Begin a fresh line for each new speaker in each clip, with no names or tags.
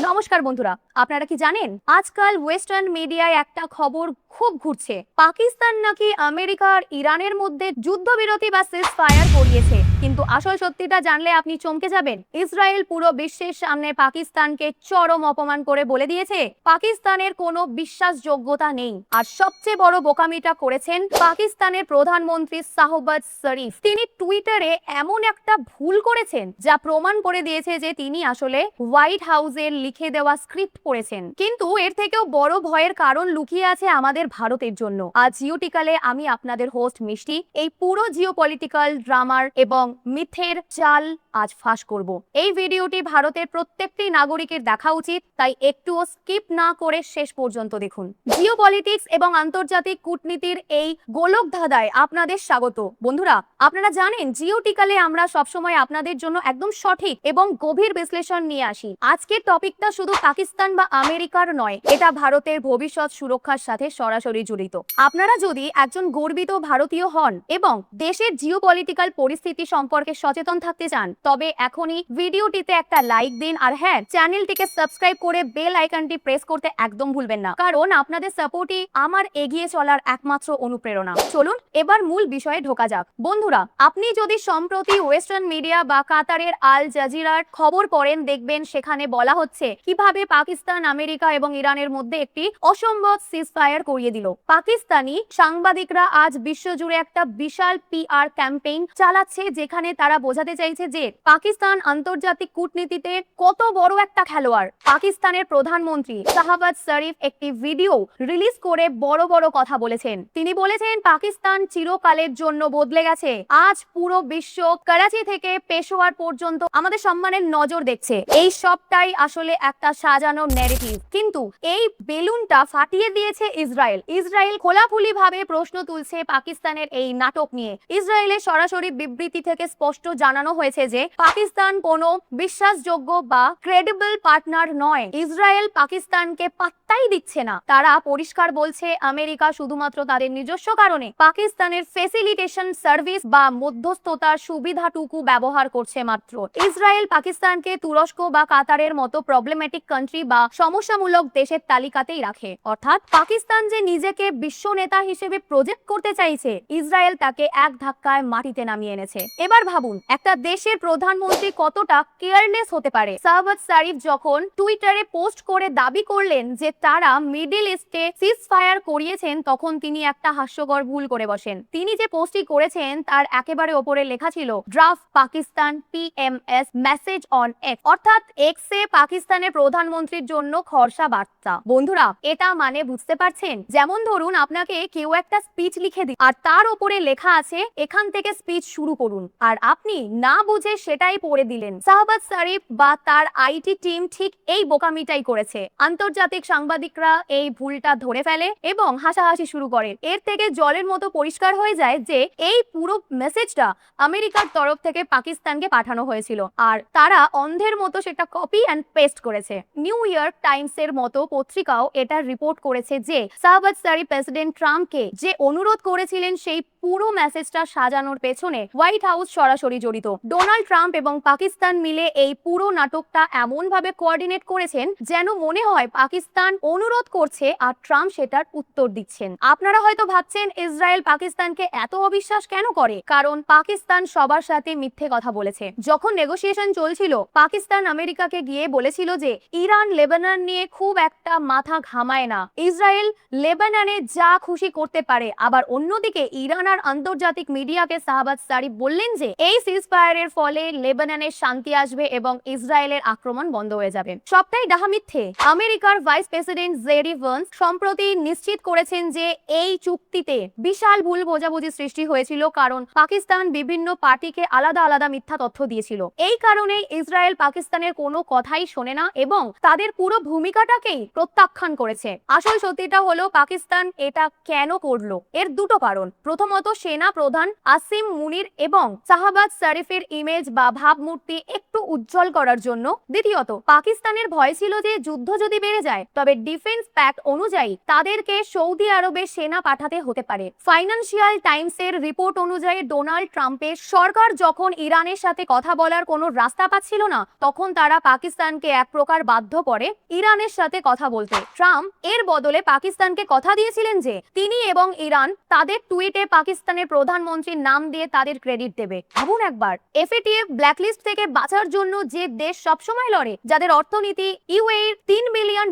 নমস্কার বন্ধুরা, আপনারা কি জানেন আজকাল ওয়েস্টার্ন মিডিয়ায় একটা খবর খুব ঘুরছে, পাকিস্তান নাকি আমেরিকা আর ইরানের মধ্যে যুদ্ধবিরতি বা সিজ ফায়ার করিয়েছে। কিন্তু আসল সত্যিটা জানলে আপনি চমকে যাবেন। ইসরায়েল পুরো বিশ্বের সামনে পাকিস্তানকে চরম অপমান করে বলে দিয়েছে পাকিস্তানের কোনো বিশ্বাসযোগ্যতা নেই। আর সবচেয়ে বড় বোকামিটা করেছেন পাকিস্তানের প্রধানমন্ত্রী শাহবাজ শরীফ। তিনি টুইটারে এমন একটা ভুল করেছেন যা প্রমাণ করে দিয়েছে যে তিনি আসলে হোয়াইট হাউসের লিখে দেওয়া স্ক্রিপ্ট পড়েছেন। কিন্তু এর থেকেও বড় ভয়ের কারণ লুকিয়ে আছে আমাদের ভারতের জন্য। আজ জিওটিক্যালে আমি আপনাদের হোস্ট মিষ্টি এই পুরো জিওপলিটিক্যাল ড্রামার এবং মিথের চাল আজ ফাঁস করব। এই ভিডিওটি ভারতের প্রত্যেকটি নাগরিকের দেখা উচিত, তাই একটুও স্কিপ না করে শেষ পর্যন্ত দেখুন। জিওপলিটিক্স এবং আন্তর্জাতিক কূটনীতির এই গোলক ধাঁধায় আপনাদের স্বাগত। বন্ধুরা, আপনারা জানেন জিওটিক্যালে আমরা সবসময় আপনাদের জন্য একদম সঠিক এবং গভীর বিশ্লেষণ নিয়ে আসি। আজকের টপিকটা শুধু পাকিস্তান বা আমেরিকার নয়, এটা ভারতের ভবিষ্যৎ সুরক্ষার সাথে সরাসরি জড়িত। আপনারা যদি একজন গর্বিত ভারতীয় হন এবং দেশের জিওপলিটিক্যাল পরিস্থিতি সম্পর্কে সচেতন থাকতে চান, তবে এখনই ভিডিওটিতে একটা লাইক দিন। আর হ্যাঁ, চ্যানেলটিকে সাবস্ক্রাইব করে বেল আইকনটি প্রেস করতে একদম ভুলবেন না, কারণ আপনাদের সাপোর্টই আমার এগিয়ে চলার একমাত্র অনুপ্রেরণা। চলুন এবার মূল বিষয়ে ঢোকা যাক। বন্ধুরা, আপনি যদি সম্প্রতি ওয়েস্টার্ন মিডিয়া বা কাতারের আল জাজিরার খবর পড়েন, দেখবেন সেখানে বলা হচ্ছে কিভাবে পাকিস্তান, আমেরিকা এবং ইরানের মধ্যে একটি অসম্ভব সিজ ফায়ার করিয়ে দিল। পাকিস্তানি সাংবাদিকরা আজ বিশ্বজুড়ে একটা বিশাল পিআর ক্যাম্পেইন চালাচ্ছে, যেখানে তারা বোঝাতে চাইছে যে পাকিস্তান আন্তর্জাতিক কূটনীতিতে কত বড় একটা খেলোয়াড়। পাকিস্তানের প্রধানমন্ত্রী শাহবাজ শরীফ একটি ভিডিও রিলিজ করে বড় বড় কথা বলেছেন। তিনি বলেছেন পাকিস্তান চিরকালের জন্য বদলে গেছে। আজ পুরো বিশ্ব করাচি থেকে পেশোয়ার পর্যন্ত আমাদের সম্মানের নজর দেখছে। এই সবটাই আসলে একটা সাজানো ন্যারেটিভ, কিন্তু এই বেলুনটা ফাটিয়ে দিয়েছে ইসরায়েল খোলাখুলি ভাবে প্রশ্ন তুলছে পাকিস্তানের এই নাটক নিয়ে। ইসরায়েলের সরাসরি বিবৃতি থেকে স্পষ্ট জানানো হয়েছে যে পাকিস্তান কোনো বিশ্বাসযোগ্য বা ক্রেডিবল পার্টনার নয়। ইসরায়েল পাকিস্তানকে পাত্তাই দিচ্ছে না। তারা পরিষ্কার বলছে আমেরিকা শুধুমাত্র তাদের নিজস্ব কারণে পাকিস্তানের ফেসিলিটেশন সার্ভিস বা মধ্যস্থতার সুবিধাটুকু ব্যবহার করছে মাত্র। ইসরায়েল পাকিস্তানকে তুরস্ক বা কাতারের মতো প্রবলেমেটিক কান্ট্রি বা সমস্যামূলক দেশের তালিকাতেই রাখে। অর্থাৎ পাকিস্তান যে নিজেকে বিশ্ব নেতা হিসেবে প্রজেক্ট করতে চাইছে, ইসরায়েল তাকে এক ধাক্কায় মাটিতে নামিয়ে এনেছে। এবার ভাবুন, একটা দেশের প্রধানমন্ত্রী কতটা কেয়ারলেস হতে পারে। শাহবাজ শরীফ যখন টুইটারে পোস্ট করে দাবি করলেন যে তারা মিডল ইস্টে সিজ ফায়ার করিয়েছেন, তখন তিনি একটা হাস্যকর ভুল করে বসেন। তিনি যে পোস্টটি করেছেন তার একেবারে ওপরে লেখা ছিল draft Pakistan PMS message on x, অর্থাৎ এক্সে পাকিস্তানের প্রধানমন্ত্রীর জন্য খরসা বার্তা। বন্ধুরা, এটা মানে বুঝতে পারছেন? যেমন ধরুন আপনাকে কেউ একটা স্পিচ লিখে দিন আর তার উপরে লেখা আছে এখান থেকে স্পিচ শুরু করুন, আর আপনি না বুঝে সেটাই পড়ে দিলেন। শাহবাজ শরীফ বা তার আইটি টিম ঠিক এই বোকামিটাই করেছে। আন্তর্জাতিক সাংবাদিকরা এই ভুলটা ধরে ফেলে এবং হাসাহাসি শুরু করে। এর থেকে জলের মতো পরিষ্কার হয়ে যায় যে এই পুরো মেসেজটা আমেরিকার তরফ থেকে পাকিস্তানকে পাঠানো হয়েছিল, আর তারা অন্ধের মতো সেটা কপি অ্যান্ড পেস্ট করেছে। নিউ ইয়র্ক টাইমসের মতো পত্রিকাও এটা রিপোর্ট করেছে যে শাহবাজ শরীফ প্রেসিডেন্ট ট্রাম্পকে যে অনুরোধ করেছিলেন সেই পুরো মেসেজটা সাজানোর পেছনে হোয়াইট হাউস সরাসরি জড়িত। ডোনাল্ড ট্রাম্প এবং পাকিস্তান মিলে এই পুরো নাটকটা এমন ভাবে কোঅর্ডিনেট করেছেন যেন মনে হয় পাকিস্তান অনুরোধ করছে আর ট্রাম্প সেটার উত্তর দিচ্ছেন। আপনারা হয়তো ভাবছেন ইসরায়েল পাকিস্তানকে এত অবিশ্বাস কেন করে? কারণ পাকিস্তান সবার সাথে মিথ্যে কথা বলেছে। যখন নেগোসিয়েশন চলছিল, পাকিস্তান আমেরিকাকে গিয়ে বলেছিল যে ইরান লেবানন নিয়ে খুব একটা মাথা ঘামায় না, ইসরায়েল লেবাননে যা খুশি করতে পারে। আবার অন্যদিকে ইরান আর আন্তর্জাতিক মিডিয়াকে শাহবাজ শরীফ বললেন যে এই সিজ ফায়ারের ফলে লেবাননের শান্তি আসবে এবং ইসরায়েলের আক্রমণ বন্ধ হয়ে যাবে। সবটাই ডাহা মিথ্যে। আমেরিকার ভাইস প্রেসিডেন্ট জেডি ভান্স সম্প্রতি নিশ্চিত করেছেন যে এই চুক্তিতে বিশাল ভুল বোঝাবুঝি সৃষ্টি হয়েছিল, কারণ পাকিস্তান বিভিন্ন পার্টিকে আলাদা আলাদা মিথ্যা তথ্য দিয়েছিল। এই কারণেই ইসরায়েল পাকিস্তানের কোনো কথাই শোনে না এবং তাদের পুরো ভূমিকাটাকেই প্রত্যাখ্যান করেছে। আসল সত্যিটা হলো পাকিস্তান এটা কেন করলো, এর দুটো কারণ। প্রথমত, প্রথমত সেনা প্রধান আসিম মুনির এবং শাহবাজ শরীফের ইমেজ বা ভাবমূর্তি একটু উজ্জ্বল করার জন্য। দ্বিতীয়ত পাকিস্তানের ভয় ছিল যে যুদ্ধ যদি বেড়ে যায় তবে ডিফেন্স প্যাক্ট অনুযায়ী তাদেরকে সৌদি আরবে সেনা পাঠাতে হতে পারে। ফাইন্যান্সিয়াল টাইমসের রিপোর্ট অনুযায়ী ডোনাল্ড ট্রাম্পের সরকার যখন ইরানের সাথে কথা বলার কোনো রাস্তা পাচ্ছিল না তখন তারা পাকিস্তানকে এক প্রকার বাধ্য করে ইরানের সাথে কথা বলতে। ট্রাম্প এর বদলে পাকিস্তানকে কথা দিয়েছিলেন যে তিনি এবং ইরান তাদের টুইটে পাকিস্তানের প্রধানমন্ত্রীর নাম দিয়ে তাদের ক্রেডিট দেবে। ভাবুন একবার, এফএটিএফ ব্ল্যাকলিস্ট থেকে বাঁচার জন্য যে দেশ সবসময় লড়ে, যাদের অর্থনীতি ইউএইর $3 বিলিয়ন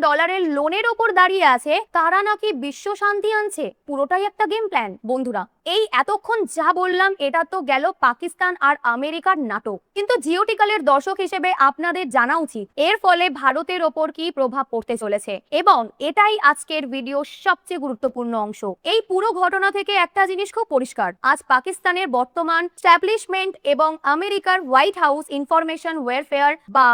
লোনের ওপর দাঁড়িয়ে আছে, তারা নাকি বিশ্ব শান্তি আনছে। পুরোটাই একটা গেম প্ল্যান। বন্ধুরা, এই এতক্ষণ যা বললাম এটা তো গেল পাকিস্তান আর আমেরিকার নাটক, কিন্তু জিওটিক্যালের দর্শক হিসেবে আপনাদের জানা উচিত এর ফলে ভারতের ওপর কি প্রভাব পড়তে চলেছে, এবং এটাই আজকের ভিডিওর সবচেয়ে গুরুত্বপূর্ণ অংশ। এই পুরো ঘটনা থেকে একটা জিনিস খুব পরিষ্কার, আজ পাকিস্তানের বর্তমান স্ট্যাবলিশমেন্ট এবং আমেরিকার হোয়াইট হাউস ইনফরমেশন ওয়ারফেয়ার বা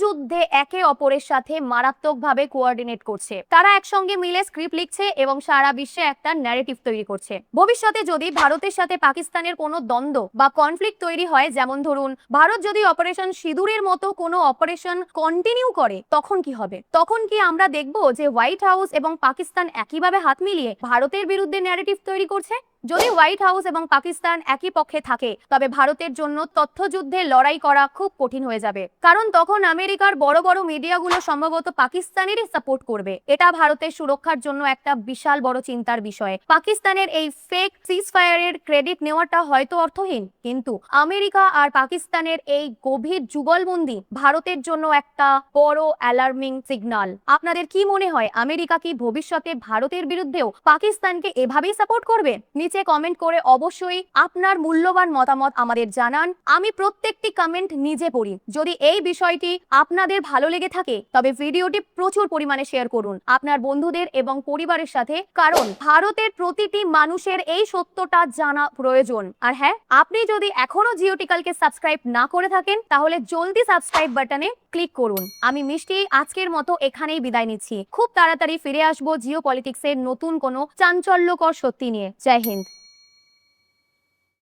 যুদ্ধে একে অপরের সাথে মারাত্মকভাবে কোঅর্ডিনেট করছে। তারা একসঙ্গে মিলে স্ক্রিপ্ট লিখছে এবং সারা বিশ্বে একটা ন্যারেটিভ তৈরি করছে। ভবিষ্যতে যদি ভারতের সাথে পাকিস্তানের কোনো দ্বন্দ্ব বা কনফ্লিক্ট তৈরি হয়, যেমন ধরুন ভারত যদি অপারেশন সিঁদুরের মতো কোনো অপারেশন কন্টিনিউ করে, তখন কি হবে? তখন কি আমরা দেখব যে হোয়াইট হাউস এবং পাকিস্তান একইভাবে হাত মিলিয়ে ভারতের বিরুদ্ধে ন্যারেটিভ তৈরি করছে? যদি হোয়াইট হাউস এবং পাকিস্তান একই পক্ষে থাকে তবে ভারতের জন্য তথ্যযুদ্ধে লড়াই করা খুব কঠিন হয়ে যাবে, কারণ তখন আমেরিকার বড় বড় মিডিয়াগুলো সম্ভবত পাকিস্তানেরই সাপোর্ট করবে। এটা ভারতের সুরক্ষার জন্য একটা বিশাল বড় চিন্তার বিষয়। পাকিস্তানের এই ফেক সিজফায়ারের ক্রেডিট নেওয়াটা হয়তো অর্থহীন, কিন্তু আমেরিকা আর পাকিস্তানের এই গভীর যুগলবন্দি ভারতের জন্য একটা বড় অ্যালার্মিং সিগন্যাল। আপনাদের কি মনে হয়, আমেরিকা কি ভবিষ্যতে ভারতের বিরুদ্ধেও পাকিস্তানকে এভাবেই সাপোর্ট করবে? নিচে কমেন্ট করে অবশ্যই আপনার মূল্যবান মতামত আমাদের জানান। আমি প্রত্যেকটি কমেন্ট নিজে পড়ি। যদি এই বিষয়টি আপনাদের ভালো লেগে থাকে তবে ভিডিওটি প্রচুর পরিমাণে শেয়ার করুন আপনার বন্ধুদের এবং পরিবারের সাথে, কারণ ভারতের প্রতিটি মানুষের এই সত্যটা জানা প্রয়োজন। আর হ্যাঁ, আপনি যদি এখনো জিওটিক্যালকে সাবস্ক্রাইব না করে থাকেন তাহলে জলদি সাবস্ক্রাইব বাটনে ক্লিক করুন। আমি মিষ্টি আজকের মতো এখানেই বিদায় নিচ্ছি। খুব তাড়াতাড়ি ফিরে আসবো জিও পলিটিক্সের নতুন কোনো চাঞ্চল্যকর সত্যি নিয়ে। জয় হিন্দ।